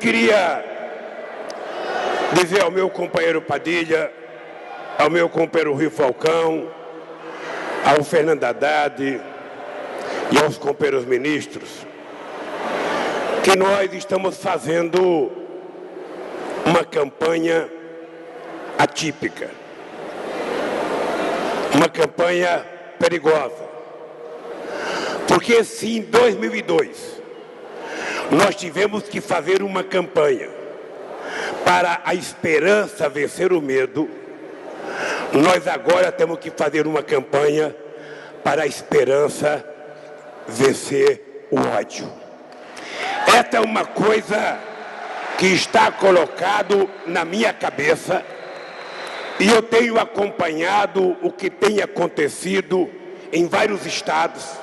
queria dizer ao meu companheiro Padilha, ao meu companheiro Rui Falcão, ao Fernando Haddad e aos companheiros ministros, que nós estamos fazendo uma campanha atípica, uma campanha perigosa, porque se em 2002 nós tivemos que fazer uma campanha para a esperança vencer o medo, nós agora temos que fazer uma campanha para a esperança vencer o ódio. Esta é uma coisa que está colocado na minha cabeça e eu tenho acompanhado o que tem acontecido em vários estados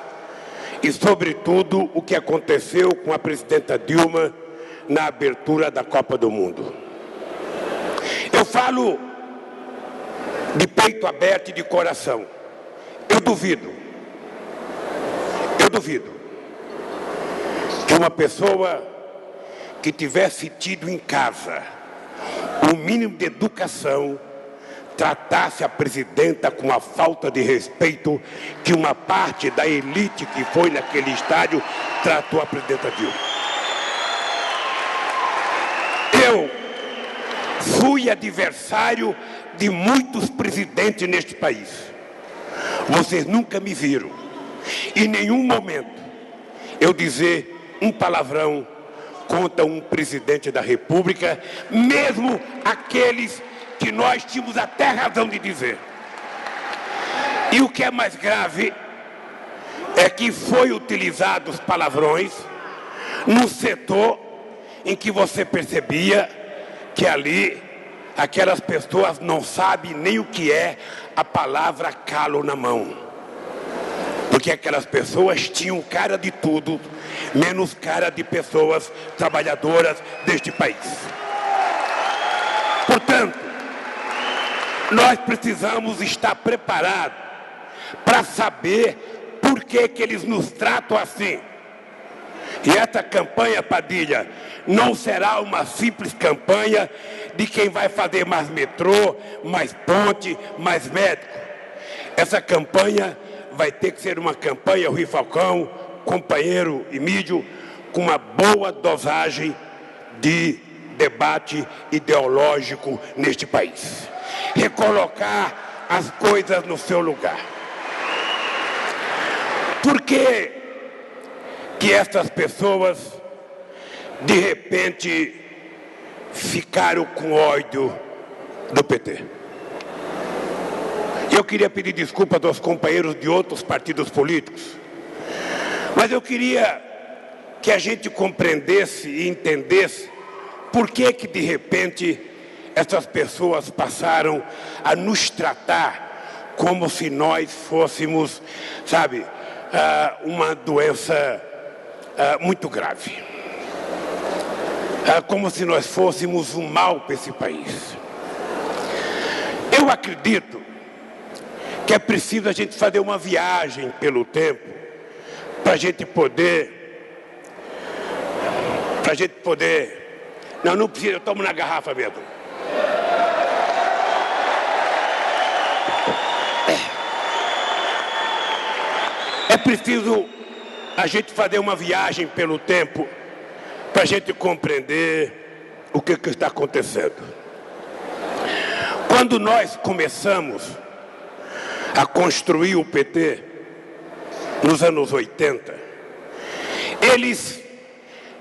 e, sobretudo, o que aconteceu com a presidenta Dilma na abertura da Copa do Mundo. Eu falo de peito aberto e de coração. Eu duvido que uma pessoa que tivesse tido em casa o mínimo de educação tratasse a presidenta com a falta de respeito que uma parte da elite que foi naquele estádio tratou a presidenta Dilma. Eu fui adversário de muitos presidentes neste país. Vocês nunca me viram, em nenhum momento, eu dizer um palavrão contra um presidente da República, mesmo aqueles que nós tínhamos até razão de dizer. E o que é mais grave é que foi utilizados palavrões no setor em que você percebia que ali aquelas pessoas não sabem nem o que é a palavra calo na mão. Porque aquelas pessoas tinham cara de tudo, menos cara de pessoas trabalhadoras deste país. Portanto, nós precisamos estar preparados para saber por que eles nos tratam assim. E essa campanha, Padilha, não será uma simples campanha de quem vai fazer mais metrô, mais ponte, mais médico. Essa campanha vai ter que ser uma campanha, Rui Falcão, companheiro Emílio, com uma boa dosagem de debate ideológico neste país. Recolocar as coisas no seu lugar. Por que essas pessoas, de repente, ficaram com ódio do PT? Eu queria pedir desculpas aos companheiros de outros partidos políticos, mas eu queria que a gente compreendesse e entendesse por que de repente essas pessoas passaram a nos tratar como se nós fôssemos, sabe, uma doença muito grave. Como se nós fôssemos um mal para esse país. Eu acredito que é preciso a gente fazer uma viagem pelo tempo para a gente poder... Não precisa, eu tomo na garrafa mesmo. É preciso a gente fazer uma viagem pelo tempo para a gente compreender o que está acontecendo. Quando nós começamos a construir o PT nos anos 80, eles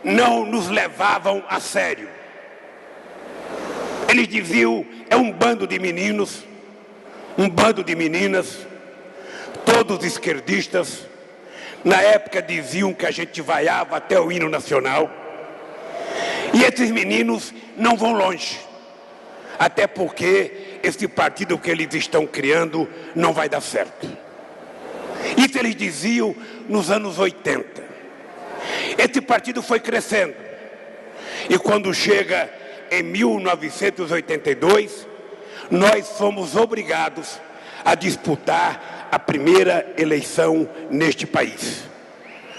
não nos levavam a sério. Eles diziam, é um bando de meninos, um bando de meninas, todos esquerdistas. Na época diziam que a gente vaiava até o hino nacional. E esses meninos não vão longe. Até porque esse partido que eles estão criando não vai dar certo. Isso eles diziam nos anos 80. Esse partido foi crescendo. E quando chega em 1982, nós fomos obrigados a disputar a primeira eleição neste país.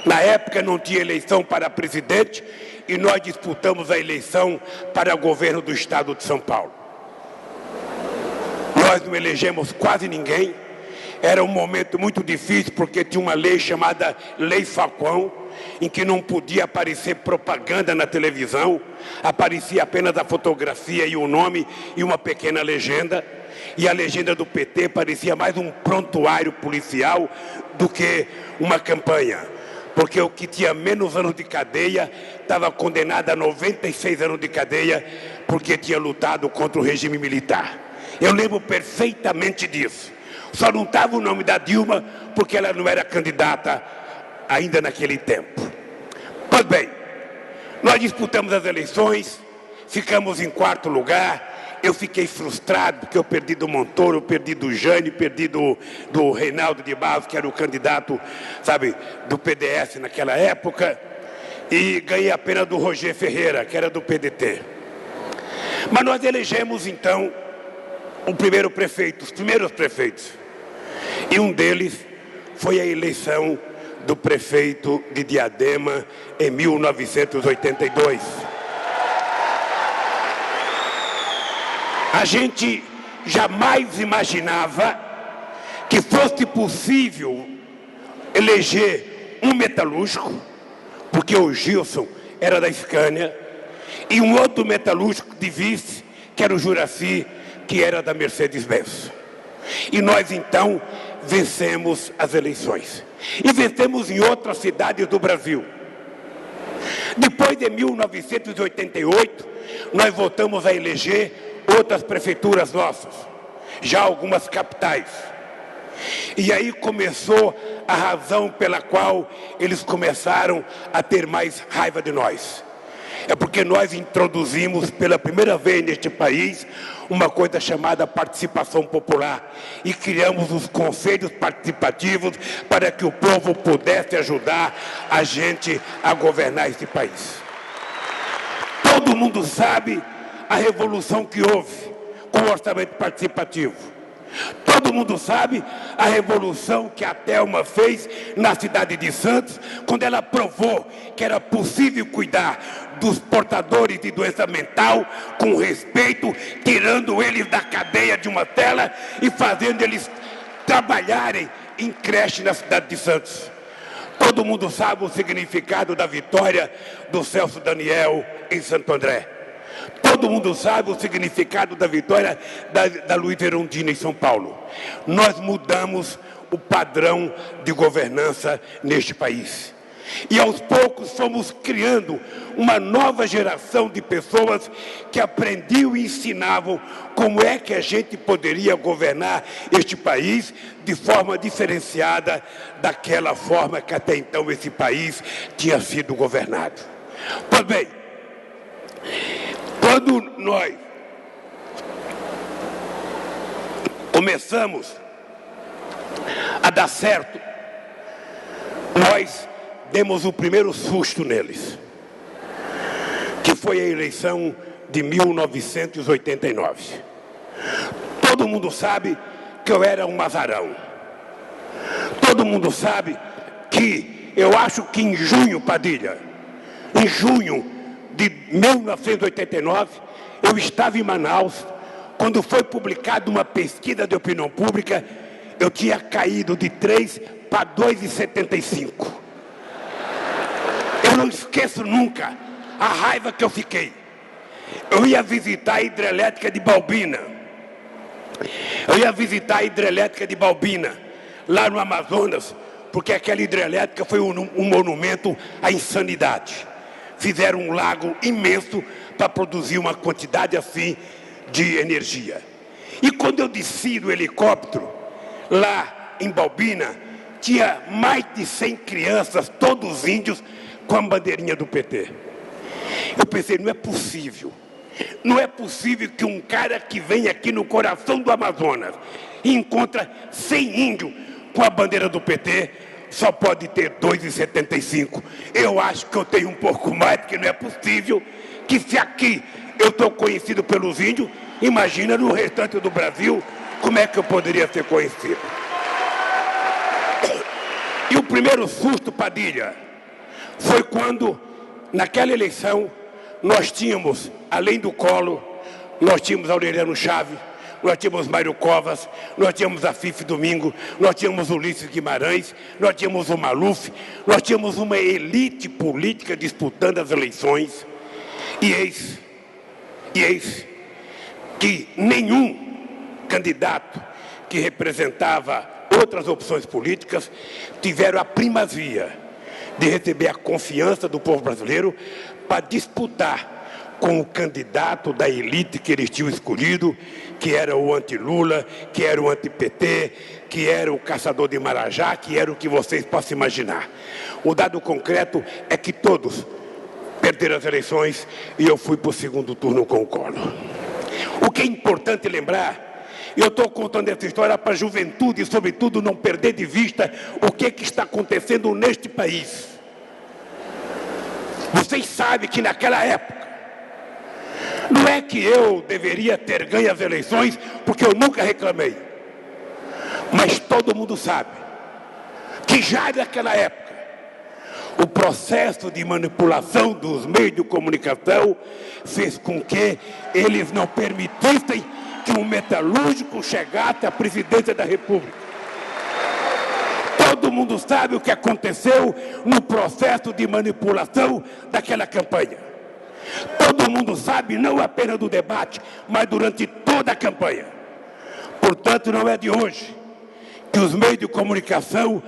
Na época não tinha eleição para presidente e nós disputamos a eleição para governo do estado de São Paulo. Nós não elegemos quase ninguém. Era um momento muito difícil porque tinha uma lei chamada Lei Falcão, em que não podia aparecer propaganda na televisão, aparecia apenas a fotografia e o nome e uma pequena legenda. E a legenda do PT parecia mais um prontuário policial do que uma campanha. Porque o que tinha menos anos de cadeia estava condenado a 96 anos de cadeia porque tinha lutado contra o regime militar. Eu lembro perfeitamente disso. Só não estava o nome da Dilma porque ela não era candidata ainda naquele tempo. Pois bem, nós disputamos as eleições, ficamos em quarto lugar. Eu fiquei frustrado porque eu perdi do Montoro, eu perdi do Jânio, perdi do Reinaldo de Barros, que era o candidato, sabe, do PDS naquela época, e ganhei apenas do Roger Ferreira, que era do PDT. Mas nós elegemos então os primeiros prefeitos. E um deles foi a eleição do prefeito de Diadema em 1982. A gente jamais imaginava que fosse possível eleger um metalúrgico, porque o Gilson era da Scania, e um outro metalúrgico de vice, que era o Juraci, que era da Mercedes-Benz. E nós, então, vencemos as eleições. E vencemos em outras cidades do Brasil. Depois de 1988, nós voltamos a eleger outras prefeituras nossas, já algumas capitais. E aí começou a razão pela qual eles começaram a ter mais raiva de nós. É porque nós introduzimos pela primeira vez neste país uma coisa chamada participação popular e criamos os conselhos participativos para que o povo pudesse ajudar a gente a governar esse país. Todo mundo sabe a revolução que houve com o orçamento participativo. Todo mundo sabe a revolução que a Thelma fez na cidade de Santos, quando ela provou que era possível cuidar dos portadores de doença mental com respeito, tirando eles da cadeia de uma tela e fazendo eles trabalharem em creche na cidade de Santos. Todo mundo sabe o significado da vitória do Celso Daniel em Santo André. Todo mundo sabe o significado da vitória da Luiz Erundina em São Paulo. Nós mudamos o padrão de governança neste país. E aos poucos fomos criando uma nova geração de pessoas que aprendiam e ensinavam como é que a gente poderia governar este país de forma diferenciada daquela forma que até então esse país tinha sido governado. Pois bem, quando nós começamos a dar certo, nós demos o primeiro susto neles, que foi a eleição de 1989. Todo mundo sabe que eu era um azarão. Todo mundo sabe que eu acho que em junho, Padilha, em junho de 1989, eu estava em Manaus, quando foi publicada uma pesquisa de opinião pública, eu tinha caído de 3 para 2,75. Eu não esqueço nunca a raiva que eu fiquei. Eu ia visitar a hidrelétrica de Balbina. Lá no Amazonas, porque aquela hidrelétrica foi um monumento à insanidade. Fizeram um lago imenso para produzir uma quantidade assim de energia. E quando eu desci do helicóptero, lá em Balbina, tinha mais de 100 crianças, todos índios, com a bandeirinha do PT. Eu pensei, não é possível. Não é possível que um cara que vem aqui no coração do Amazonas e encontra 100 índios com a bandeira do PT, só pode ter 2,75. Eu acho que eu tenho um pouco mais, porque não é possível que se aqui eu estou conhecido pelos índios, imagina no restante do Brasil como é que eu poderia ser conhecido. E o primeiro susto, Padilha, foi quando, naquela eleição, nós tínhamos, além do Collor, nós tínhamos Aureliano Chaves, nós tínhamos Mário Covas, nós tínhamos Afif Domingo, nós tínhamos Ulisses Guimarães, nós tínhamos o Maluf, nós tínhamos uma elite política disputando as eleições. E eis que nenhum candidato que representava outras opções políticas tiveram a primazia de receber a confiança do povo brasileiro para disputar com o candidato da elite que eles tinham escolhido, que era o anti-Lula, que era o anti-PT, que era o caçador de Marajá, que era o que vocês possam imaginar. O dado concreto é que todos perderam as eleições e eu fui para o segundo turno com o Collor. O que é importante lembrar, eu estou contando essa história para a juventude e, sobretudo, não perder de vista o que está acontecendo neste país. Vocês sabem que naquela época, não é que eu deveria ter ganho as eleições, porque eu nunca reclamei. Mas todo mundo sabe que já naquela época, o processo de manipulação dos meios de comunicação fez com que eles não permitissem que um metalúrgico chegasse à presidência da República. Todo mundo sabe o que aconteceu no processo de manipulação daquela campanha. Todo mundo sabe, não apenas do debate, mas durante toda a campanha. Portanto, não é de hoje que os meios de comunicação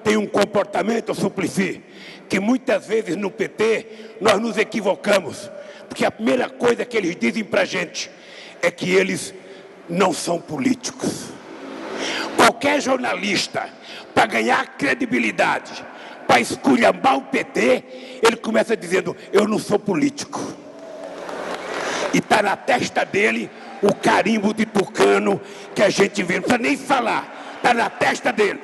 têm um comportamento, Suplicy, que muitas vezes no PT nós nos equivocamos, porque a primeira coisa que eles dizem para a gente é que eles não são políticos. Qualquer jornalista, para ganhar credibilidade, para esculhambar o PT, ele começa dizendo: eu não sou político. E está na testa dele o carimbo de tucano que a gente vê, não precisa nem falar, está na testa dele.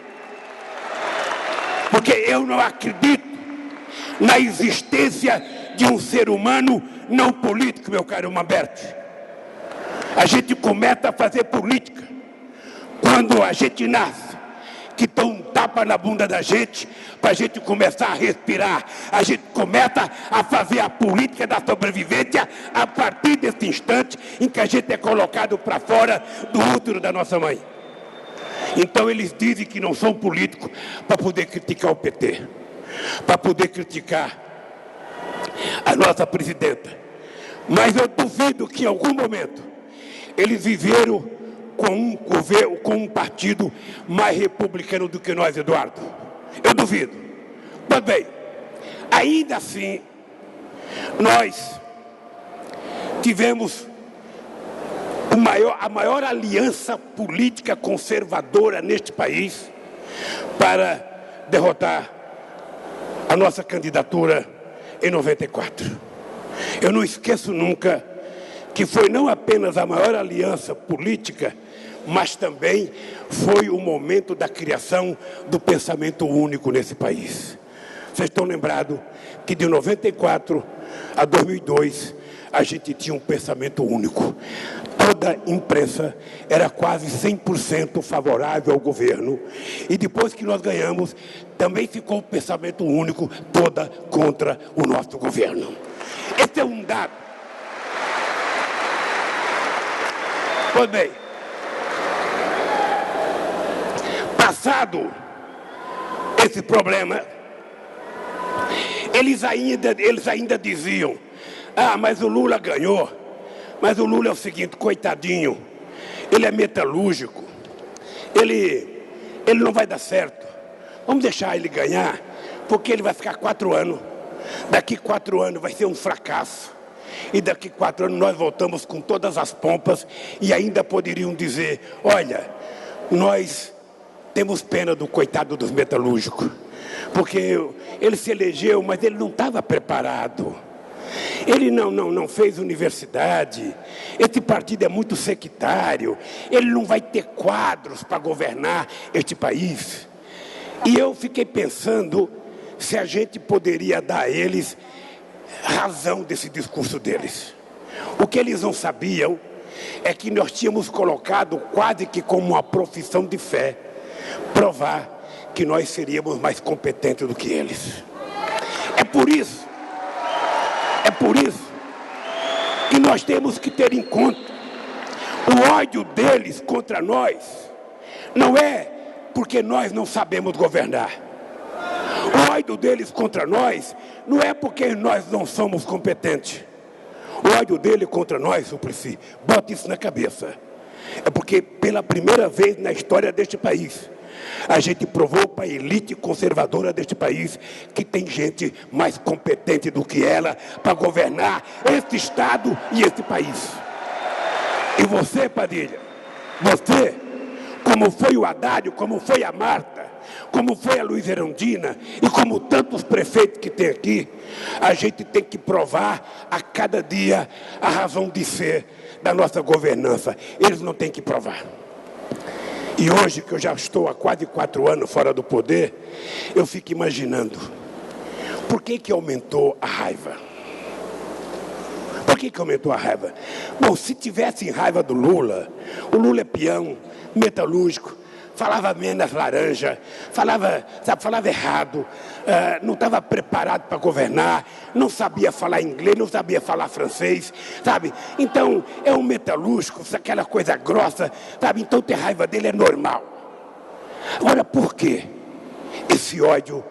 Porque eu não acredito na existência de um ser humano não político, meu caro Mamberti. A gente começa a fazer política quando a gente nasce, que dão um tapa na bunda da gente, para a gente começar a respirar. A gente começa a fazer a política da sobrevivência a partir desse instante em que a gente é colocado para fora do útero da nossa mãe. Então eles dizem que não são políticos para poder criticar o PT, para poder criticar a nossa presidenta. Mas eu duvido que em algum momento eles viveram com um governo, com um partido mais republicano do que nós, Eduardo. Eu duvido. Mas bem, ainda assim, nós tivemos a maior aliança política conservadora neste país para derrotar a nossa candidatura em 94. Eu não esqueço nunca que foi não apenas a maior aliança política, mas também foi o momento da criação do pensamento único nesse país. Vocês estão lembrados que de 94 a 2002 a gente tinha um pensamento único. Toda a imprensa era quase 100% favorável ao governo. E depois que nós ganhamos, também ficou o pensamento único, toda contra o nosso governo. Esse é um dado. Pois bem, passado esse problema, eles ainda diziam: ah, mas o Lula ganhou. Mas o Lula é o seguinte, coitadinho, ele é metalúrgico, ele não vai dar certo. Vamos deixar ele ganhar, porque ele vai ficar 4 anos. Daqui 4 anos vai ser um fracasso. E daqui 4 anos nós voltamos com todas as pompas e ainda poderiam dizer: olha, nós temos pena do coitado dos metalúrgicos, porque ele se elegeu, mas ele não estava preparado. Ele não fez universidade, esse partido é muito sectário, ele não vai ter quadros para governar este país. E eu fiquei pensando se a gente poderia dar a eles razão desse discurso deles. O que eles não sabiam é que nós tínhamos colocado quase que como uma profissão de fé, provar que nós seríamos mais competentes do que eles. É por isso que nós temos que ter em conta o ódio deles contra nós. Não é porque nós não sabemos governar. O ódio deles contra nós não é porque nós não somos competentes. O ódio dele contra nós, Suplicy, bota isso na cabeça. É porque pela primeira vez na história deste país, a gente provou para a elite conservadora deste país que tem gente mais competente do que ela para governar este estado e este país. E você, Padilha, você, como foi o Haddad, como foi a Marta, como foi a Luiz Erundina e como tantos prefeitos que tem aqui, a gente tem que provar a cada dia a razão de ser da nossa governança. Eles não têm que provar. E hoje, que eu já estou há quase 4 anos fora do poder, eu fico imaginando, por que aumentou a raiva? Por que aumentou a raiva? Bom, se tivessem raiva do Lula, o Lula é peão, metalúrgico, falava menos laranja, falava errado, não estava preparado para governar, não sabia falar inglês, não sabia falar francês, sabe? Então, é um metalúrgico, aquela coisa grossa, sabe? Então, ter raiva dele é normal. Agora, por que esse ódio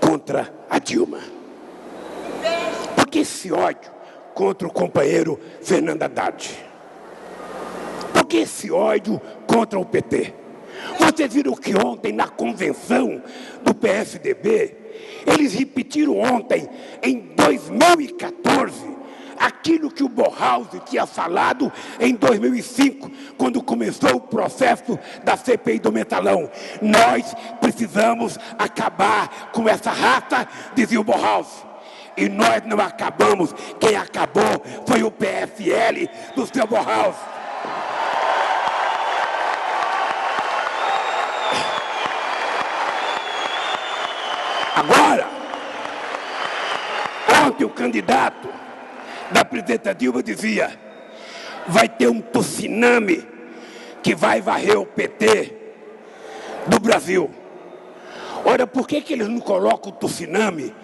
contra a Dilma? Por que esse ódio contra o companheiro Fernando Haddad? Por que esse ódio contra o PT? Vocês viram que ontem, na convenção do PSDB, eles repetiram ontem, em 2014, aquilo que o Borrausi tinha falado em 2005, quando começou o processo da CPI do Mensalão. Nós precisamos acabar com essa raça, dizia o Borrausi. E nós não acabamos, quem acabou foi o PSL do seu Borrausi. Agora, ontem o candidato da presidenta Dilma dizia: vai ter um tsunami que vai varrer o PT do Brasil. Ora, por que eles não colocam o tsunami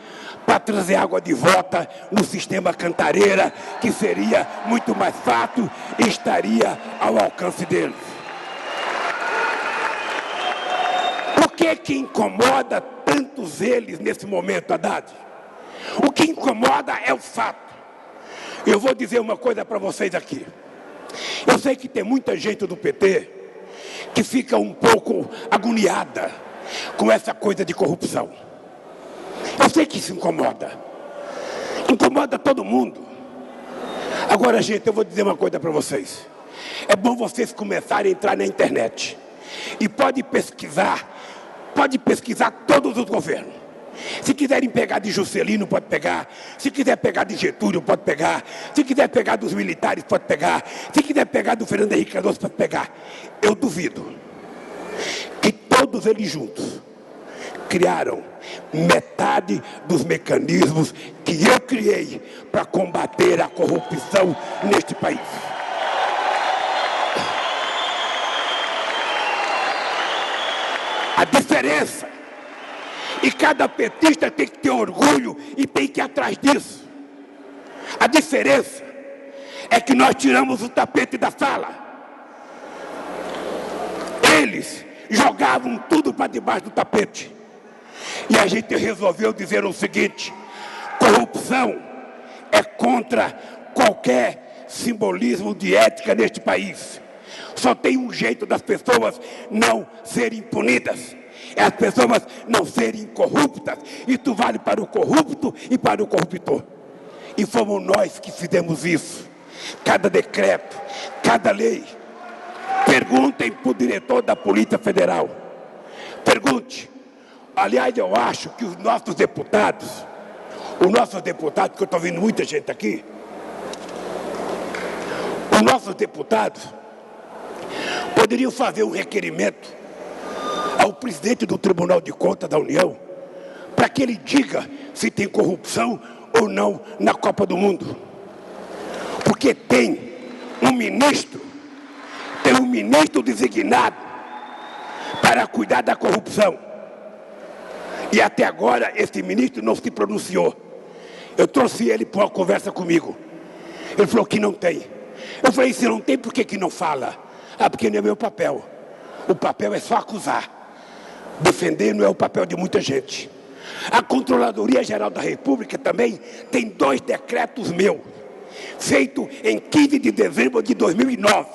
para trazer água de volta no sistema Cantareira, que seria muito mais fácil e estaria ao alcance deles? O que incomoda tantos eles nesse momento, Haddad? O que incomoda é o fato. Eu vou dizer uma coisa para vocês aqui. Eu sei que tem muita gente do PT que fica um pouco agoniada com essa coisa de corrupção. Eu sei que isso incomoda. Incomoda todo mundo. Agora, gente, eu vou dizer uma coisa para vocês. É bom vocês começarem a entrar na internet. E pode pesquisar todos os governos. Se quiserem pegar de Juscelino, pode pegar. Se quiser pegar de Getúlio, pode pegar. Se quiser pegar dos militares, pode pegar. Se quiser pegar do Fernando Henrique Cardoso, pode pegar. Eu duvido que todos eles juntos criaram metade dos mecanismos que eu criei para combater a corrupção neste país. A diferença, e cada petista tem que ter orgulho e tem que ir atrás disso. A diferença é que nós tiramos o tapete da sala. Eles jogavam tudo para debaixo do tapete. E a gente resolveu dizer o seguinte: corrupção é contra qualquer simbolismo de ética neste país. Só tem um jeito das pessoas não serem punidas: é as pessoas não serem corruptas. Isso vale para o corrupto e para o corruptor. E fomos nós que fizemos isso. Cada decreto, cada lei. Perguntem para o diretor da Polícia Federal. Pergunte. Aliás, eu acho que os nossos deputados, que eu estou vendo muita gente aqui, os nossos deputados poderiam fazer um requerimento ao presidente do Tribunal de Contas da União para que ele diga se tem corrupção ou não na Copa do Mundo. Porque tem um ministro designado para cuidar da corrupção. E até agora esse ministro não se pronunciou. Eu trouxe ele para uma conversa comigo. Ele falou que não tem. Eu falei, se não tem, por que não fala? Ah, porque não é meu papel. O papel é só acusar. Defender não é o papel de muita gente. A Controladoria Geral da República também tem 2 decretos meus, feitos em 15 de dezembro de 2009,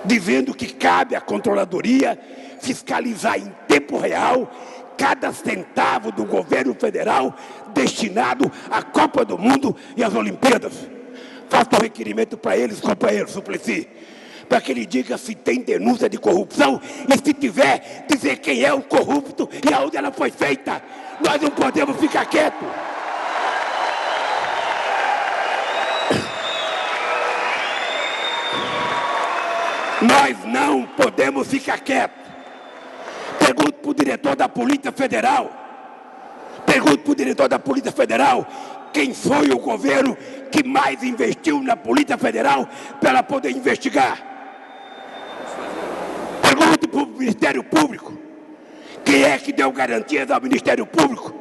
dizendo que cabe à Controladoria fiscalizar em tempo real cada centavo do governo federal destinado à Copa do Mundo e às Olimpíadas. Faço um requerimento para eles, companheiro Suplicy, para que ele diga se tem denúncia de corrupção e, se tiver, dizer quem é o corrupto e aonde ela foi feita. Nós não podemos ficar quietos. Nós não podemos ficar quietos. Pergunto para o diretor da Polícia Federal. Pergunto para o diretor da Polícia Federal quem foi o governo que mais investiu na Polícia Federal para ela poder investigar. Pergunto para o Ministério Público quem é que deu garantias ao Ministério Público,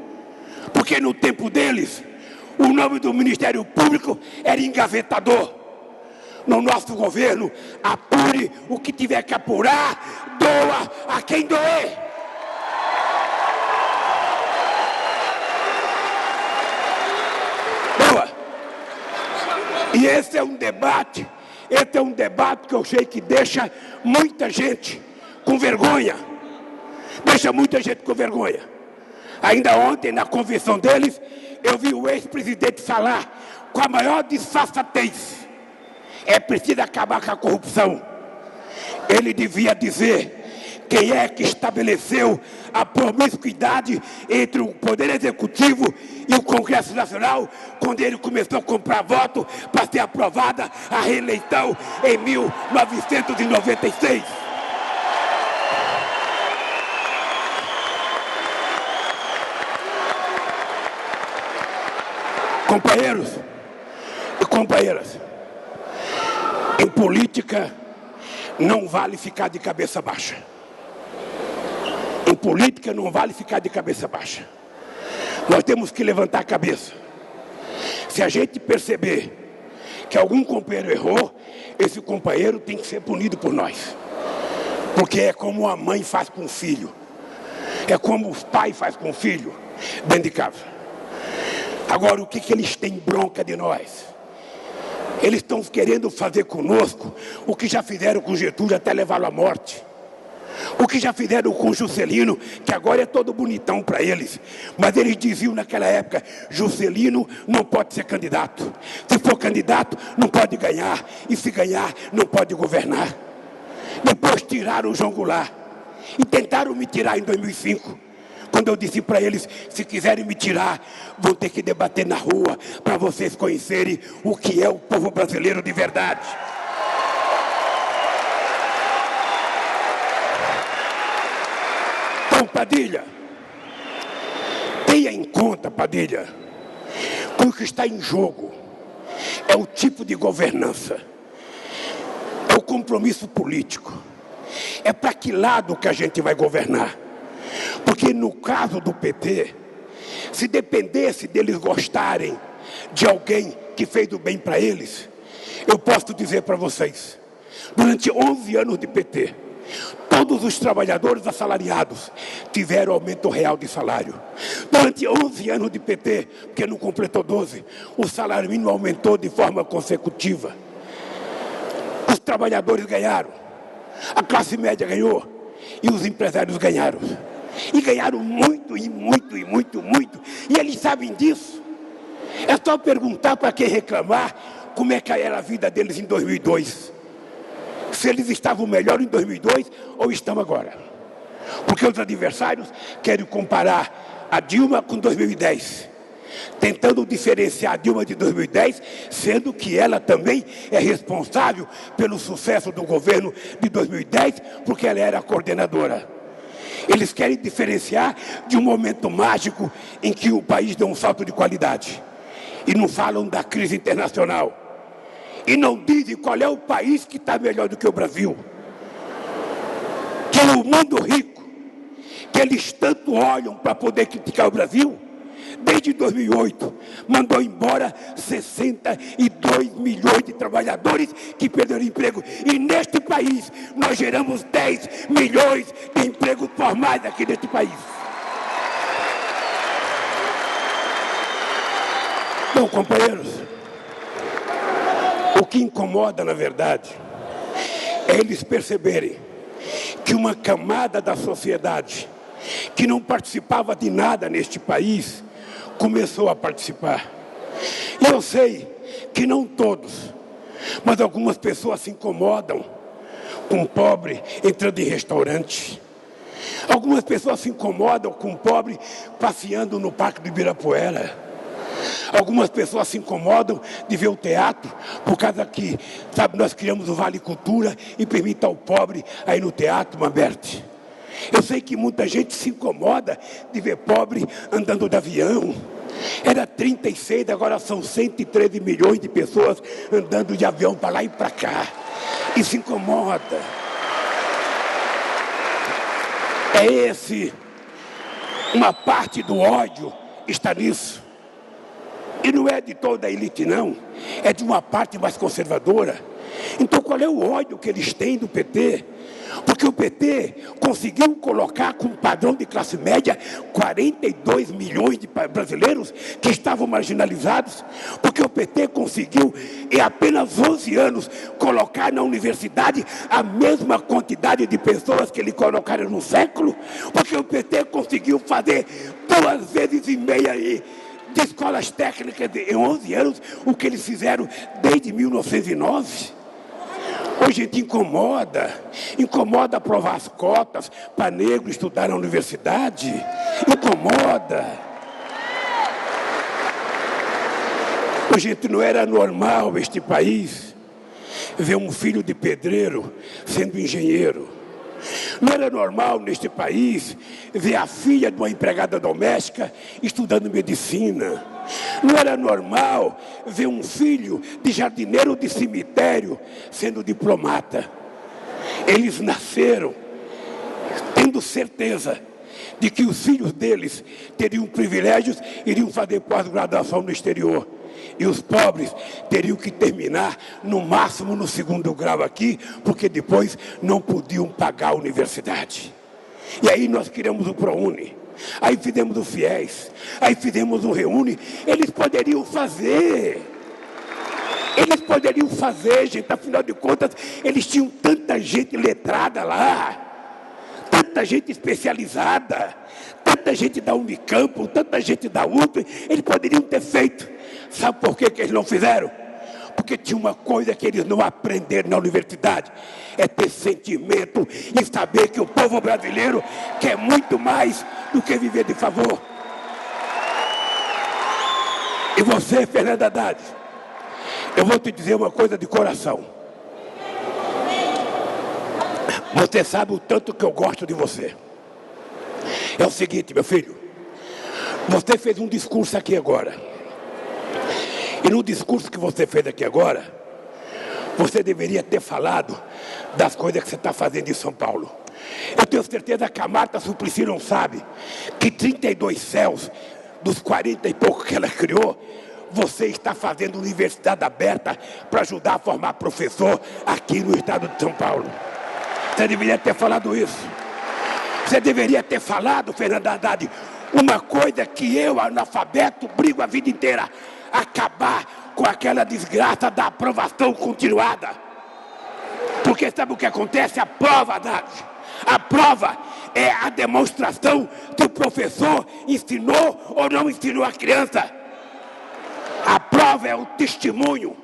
porque no tempo deles o nome do Ministério Público era engavetador. No nosso governo, apure o que tiver que apurar, doa a quem doer. Boa. E esse é um debate que eu sei que deixa muita gente com vergonha. Deixa muita gente com vergonha. Ainda ontem, na convenção deles, eu vi o ex-presidente falar com a maior disfarçatez: é preciso acabar com a corrupção. Ele devia dizer quem é que estabeleceu a promiscuidade entre o Poder Executivo e o Congresso Nacional, quando ele começou a comprar voto para ser aprovada a reeleição em 1996. Companheiros e companheiras, em política não vale ficar de cabeça baixa. Em política não vale ficar de cabeça baixa. Nós temos que levantar a cabeça. Se a gente perceber que algum companheiro errou, esse companheiro tem que ser punido por nós. Porque é como a mãe faz com o filho. É como os pais fazem com o filho dentro de casa. Agora, o que eles têm bronca de nós? Eles estão querendo fazer conosco o que já fizeram com Getúlio até levá-lo à morte. O que já fizeram com Juscelino, que agora é todo bonitão para eles. Mas eles diziam naquela época: Juscelino não pode ser candidato. Se for candidato, não pode ganhar. E se ganhar, não pode governar. Depois tiraram o João Goulart. E tentaram me tirar em 2005. Quando eu disse para eles: se quiserem me tirar, vão ter que debater na rua para vocês conhecerem o que é o povo brasileiro de verdade. Então, Padilha, tenha em conta, Padilha, que o que está em jogo é o tipo de governança, é o compromisso político, é para que lado que a gente vai governar. Porque no caso do PT, se dependesse deles gostarem de alguém que fez o bem para eles, eu posso dizer para vocês, durante 11 anos de PT, todos os trabalhadores assalariados tiveram aumento real de salário. Durante 11 anos de PT, porque não completou 12, o salário mínimo aumentou de forma consecutiva. Os trabalhadores ganharam, a classe média ganhou e os empresários ganharam. E ganharam muito, e muito, e muito, muito. E eles sabem disso. É só perguntar para quem reclamar como é que era a vida deles em 2002. Se eles estavam melhor em 2002 ou estão agora. Porque os adversários querem comparar a Dilma com 2010. Tentando diferenciar a Dilma de 2010, sendo que ela também é responsável pelo sucesso do governo de 2010, porque ela era a coordenadora. Eles querem diferenciar de um momento mágico em que o país deu um salto de qualidade. E não falam da crise internacional. E não dizem qual é o país que está melhor do que o Brasil. Que o mundo rico, que eles tanto olham para poder criticar o Brasil, desde 2008, mandou embora 62 milhões de trabalhadores que perderam emprego. E neste país, nós geramos 10 milhões de empregos formais aqui neste país. Bom, companheiros, o que incomoda, na verdade, é eles perceberem que uma camada da sociedade que não participava de nada neste país começou a participar. E eu sei que não todos, mas algumas pessoas se incomodam com o pobre entrando em restaurante. Algumas pessoas se incomodam com o pobre passeando no Parque do Ibirapuera. Algumas pessoas se incomodam de ver o teatro, por causa que, sabe, nós criamos o Vale Cultura e permite ao pobre a ir no teatro, Mamberte. Eu sei que muita gente se incomoda de ver pobre andando de avião. Era 36, agora são 113 milhões de pessoas andando de avião para lá e para cá. E se incomoda. Uma parte do ódio está nisso. E não é de toda a elite, não. É de uma parte mais conservadora. Então, qual é o ódio que eles têm do PT? Porque o PT conseguiu colocar com um padrão de classe média 42 milhões de brasileiros que estavam marginalizados. Porque o PT conseguiu, em apenas 11 anos, colocar na universidade a mesma quantidade de pessoas que ele colocaram no século. Porque o PT conseguiu fazer 2,5 vezes de escolas técnicas em 11 anos, o que eles fizeram desde 1909. Hoje a gente incomoda aprovar as cotas para negros estudar na universidade, incomoda. Hoje, gente, não era normal este país ver um filho de pedreiro sendo engenheiro. Não era normal neste país ver a filha de uma empregada doméstica estudando medicina. Não era normal ver um filho de jardineiro de cemitério sendo diplomata. Eles nasceram tendo certeza de que os filhos deles teriam privilégios, iriam fazer pós-graduação no exterior. E os pobres teriam que terminar, no máximo, no 2º grau aqui, porque depois não podiam pagar a universidade. E aí nós criamos o ProUni, aí fizemos o FIES, aí fizemos o REUNE. Eles poderiam fazer, gente, afinal de contas, eles tinham tanta gente letrada lá, tanta gente especializada, tanta gente da Unicamp, tanta gente da USP, eles poderiam ter feito. Sabe por que eles não fizeram? Porque tinha uma coisa que eles não aprenderam na universidade, é ter sentimento e saber que o povo brasileiro quer muito mais do que viver de favor. E você, Fernando Haddad, eu vou te dizer uma coisa de coração. Você sabe o tanto que eu gosto de você. É o seguinte, meu filho, você fez um discurso aqui agora. E no discurso que você fez aqui agora, você deveria ter falado das coisas que você está fazendo em São Paulo. Eu tenho certeza que a Marta Suplicy não sabe que 32 céus dos 40 e pouco que ela criou, você está fazendo universidade aberta para ajudar a formar professor aqui no estado de São Paulo. Você deveria ter falado isso. Você deveria ter falado, Fernando Haddad, uma coisa que eu, analfabeto, brigo a vida inteira: acabar com aquela desgraça da aprovação continuada. Porque sabe o que acontece? A prova, Haddad, a prova é a demonstração que o professor ensinou ou não ensinou a criança. A prova é o testemunho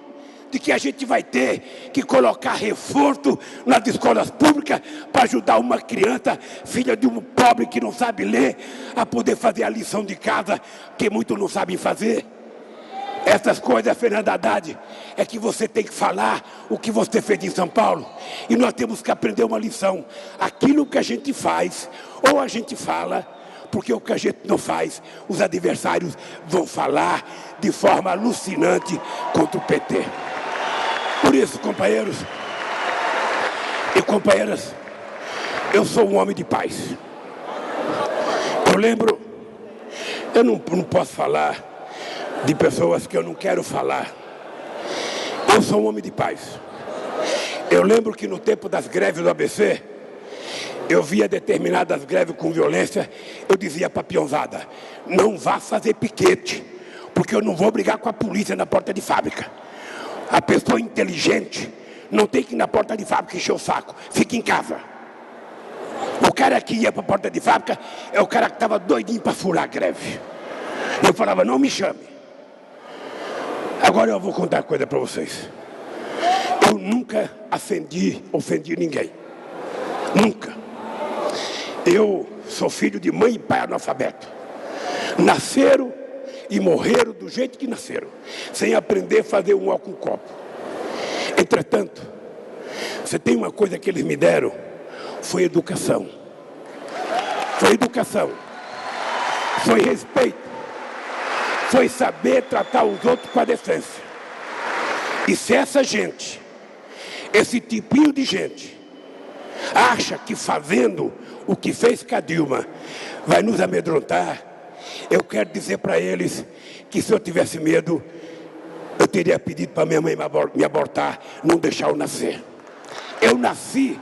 de que a gente vai ter que colocar reforço nas escolas públicas para ajudar uma criança, filha de um pobre que não sabe ler, a poder fazer a lição de casa, que muitos não sabem fazer. Essas coisas, Fernando Haddad, é que você tem que falar o que você fez em São Paulo. E nós temos que aprender uma lição. Aquilo que a gente faz, ou a gente fala, porque o que a gente não faz, os adversários vão falar de forma alucinante contra o PT. Por isso, companheiros e companheiras, eu sou um homem de paz. Eu Eu não posso falar de pessoas que eu não quero falar. Eu sou um homem de paz. Eu lembro que no tempo das greves do ABC, eu via determinadas greves com violência, eu dizia para a peãozada, não vá fazer piquete, porque eu não vou brigar com a polícia na porta de fábrica. A pessoa inteligente não tem que ir na porta de fábrica encher o saco, fica em casa. O cara que ia para a porta de fábrica é o cara que estava doidinho para furar a greve. Eu falava, não me chame. Agora eu vou contar uma coisa para vocês. Eu nunca ofendi ninguém. Nunca. Eu sou filho de mãe e pai analfabeto. Nasceram e morreram do jeito que nasceram, sem aprender a fazer um álcool com copo. Entretanto, você tem uma coisa que eles me deram, foi educação. Foi educação. Foi respeito. Foi saber tratar os outros com a decência. E se essa gente, esse tipinho de gente, acha que fazendo o que fez com a Dilma vai nos amedrontar, eu quero dizer para eles que se eu tivesse medo, eu teria pedido para minha mãe me abortar, não deixar eu nascer. Eu nasci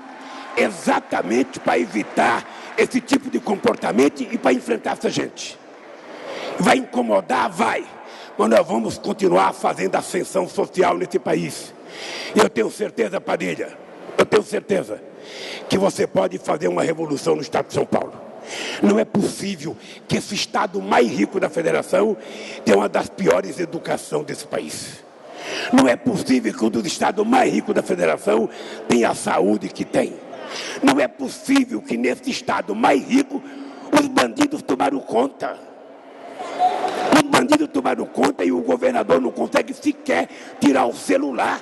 exatamente para evitar esse tipo de comportamento e para enfrentar essa gente. Vai incomodar? Vai. Mas nós vamos continuar fazendo ascensão social nesse país. E eu tenho certeza, Padilha, eu tenho certeza que você pode fazer uma revolução no estado de São Paulo. Não é possível que esse estado mais rico da federação tenha uma das piores educações desse país. Não é possível que um dos estados mais ricos da federação tenha a saúde que tem. Não é possível que nesse estado mais rico os bandidos tomaram conta. Os bandidos tomaram conta e o governador não consegue sequer tirar o celular.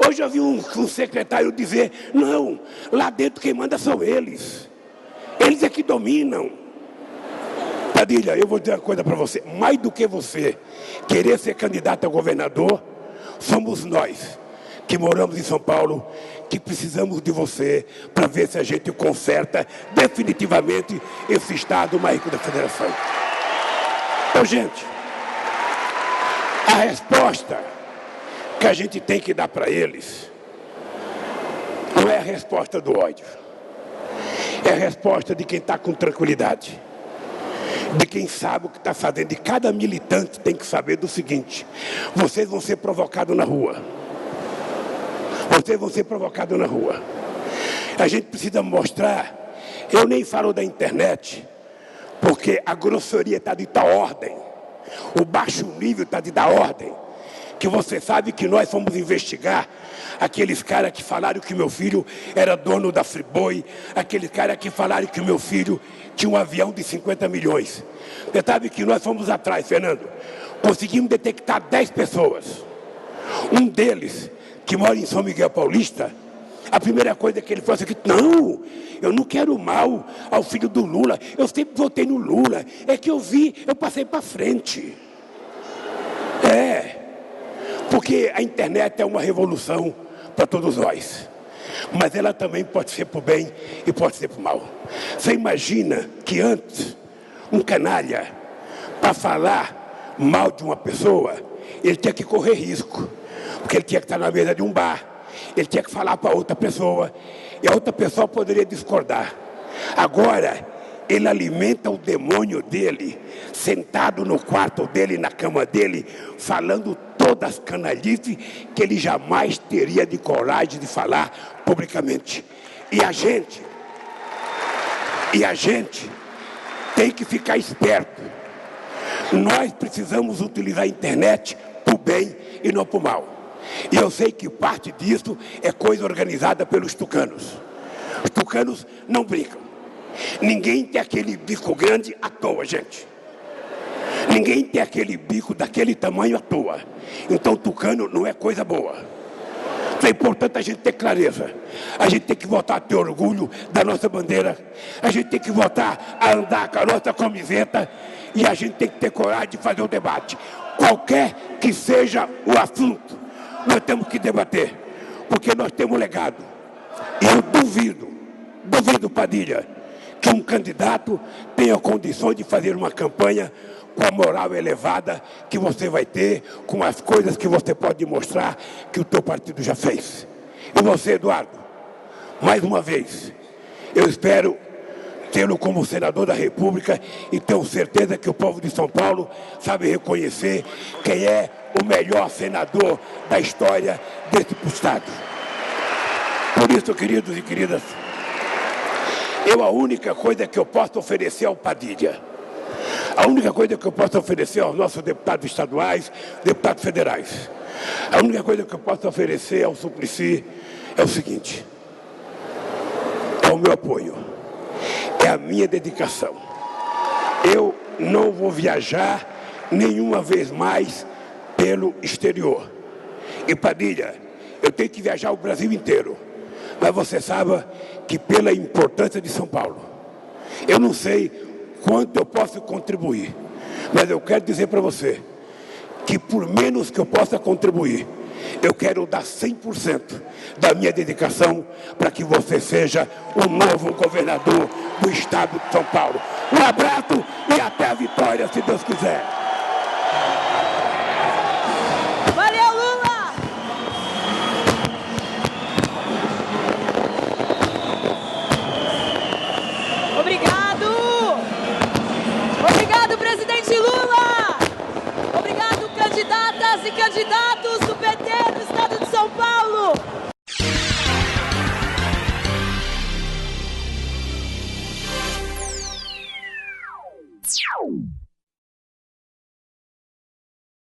Hoje eu vi um secretário dizer, não, lá dentro quem manda são eles. Eles é que dominam. Padilha, eu vou dizer uma coisa para você. Mais do que você querer ser candidato a governador, somos nós que moramos em São Paulo, que precisamos de você para ver se a gente conserta definitivamente esse estado mais rico da federação. Então, gente, a resposta que a gente tem que dar para eles não é a resposta do ódio. É a resposta de quem está com tranquilidade. De quem sabe o que está fazendo. E cada militante tem que saber do seguinte: vocês vão ser provocados na rua. Vocês vão ser provocados na rua. A gente precisa mostrar. Eu nem falo da internet, porque a grosseria está de tal ordem, o baixo nível está de dar ordem, que você sabe que nós fomos investigar aqueles caras que falaram que meu filho era dono da Friboi, aqueles caras que falaram que meu filho tinha um avião de 50 milhões. Você sabe que nós fomos atrás, Fernando, conseguimos detectar 10 pessoas. Um deles, que mora em São Miguel Paulista, a primeira coisa que ele falou assim, não, eu não quero mal ao filho do Lula, eu sempre votei no Lula, é que eu passei para frente. Porque a internet é uma revolução para todos nós, mas ela também pode ser para o bem e pode ser para o mal. Você imagina que antes, um canalha, para falar mal de uma pessoa, ele tinha que correr risco, porque ele tinha que estar na mesa de um bar, ele tinha que falar para outra pessoa, e a outra pessoa poderia discordar. Agora, ele alimenta o demônio dele, sentado no quarto dele, na cama dele, falando todas as canalices que ele jamais teria de coragem de falar publicamente. E a gente tem que ficar esperto. Nós precisamos utilizar a internet para o bem e não para o mal. E eu sei que parte disso é coisa organizada pelos tucanos. Os tucanos não brincam. Ninguém tem aquele bico grande à toa, gente. Ninguém tem aquele bico daquele tamanho à toa. Então tucano não é coisa boa. É importante a gente ter clareza. A gente tem que voltar a ter orgulho da nossa bandeira. A gente tem que voltar a andar com a nossa camiseta. E a gente tem que ter coragem de fazer o debate. Qualquer que seja o assunto, nós temos que debater. Porque nós temos legado. E eu duvido, Padilha, que um candidato tenha condições de fazer uma campanha com a moral elevada que você vai ter, com as coisas que você pode mostrar que o teu partido já fez. E você, Eduardo, mais uma vez, eu espero tê-lo como senador da República e tenho certeza que o povo de São Paulo sabe reconhecer quem é o melhor senador da história desse estado. Por isso, queridos e queridas, a única coisa que eu posso oferecer ao Padilha, a única coisa que eu posso oferecer aos nossos deputados estaduais, deputados federais, a única coisa que eu posso oferecer ao Suplicy é o seguinte: é o meu apoio, é a minha dedicação. Eu não vou viajar nenhuma vez mais pelo exterior. E Padilha, eu tenho que viajar o Brasil inteiro. Mas você sabe que pela importância de São Paulo, eu não sei quanto eu posso contribuir, mas eu quero dizer para você que por menos que eu possa contribuir, eu quero dar 100% da minha dedicação para que você seja o novo governador do estado de São Paulo. Um abraço e até a vitória, se Deus quiser. Valeu, Lula! Obrigado! Obrigado, presidente Lula! Obrigado, candidatas e candidatos!